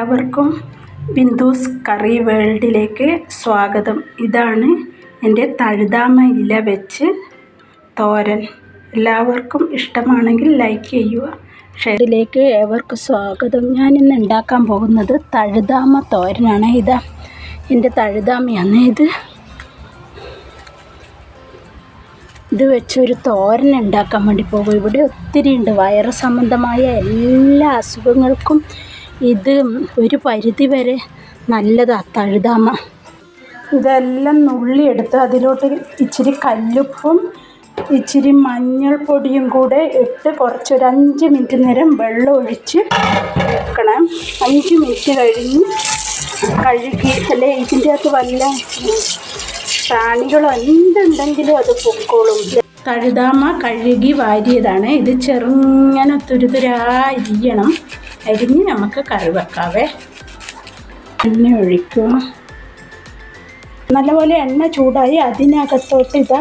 എല്ലാവർക്കും ബിന്ദുസ് കറി വേൾഡിലേക്ക് സ്വാഗതം. ഇതാണ് എൻ്റെ തഴുതാമ ഇല വെച്ച് തോരൻ. എല്ലാവർക്കും ഇഷ്ടമാണെങ്കിൽ ലൈക്ക് ചെയ്യുക. ഷെയറിലേക്ക് ഏവർക്കും സ്വാഗതം. ഞാനിന്ന് ഉണ്ടാക്കാൻ പോകുന്നത് തഴുതാമ തോരനാണ്. ഇതാ എൻ്റെ തഴുതാമയാണ്. ഇത് വെച്ചൊരു തോരൻ ഉണ്ടാക്കാൻ വേണ്ടി പോകും. ഇവിടെ ഒത്തിരി ഉണ്ട്. വയറ് സംബന്ധമായ എല്ലാ അസുഖങ്ങൾക്കും ഇത് ഒരു പരിധി വരെ നല്ലതാണ് തഴുതാമ. ഇതെല്ലാം നുള്ളിയെടുത്ത് അതിലോട്ട് ഇച്ചിരി കല്ലുപ്പും ഇച്ചിരി മഞ്ഞൾപ്പൊടിയും കൂടെ ഇട്ട് കുറച്ചൊരു 5 മിനിറ്റ് നേരം വെള്ളം ഒഴിച്ച് വെക്കണം. 5 മിനിറ്റ് കഴിഞ്ഞ് കഴുകി, അല്ലെ ഇതിൻ്റെ അകത്ത് വല്ല പ്രാണികളോ എന്തുണ്ടെങ്കിലും അത് പൊക്കോളും. തഴുതാമ കഴുകി വാരിയതാണ്. ഇത് ചെറുങ്ങനെ തുരുതുരായിരിക്കണം. അരിഞ്ഞ് നമുക്ക് കറി വെക്കാവേ. എണ്ണ ഒഴിക്കുക. നല്ലപോലെ എണ്ണ ചൂടായി അതിനകത്തോട്ട് ഇതാ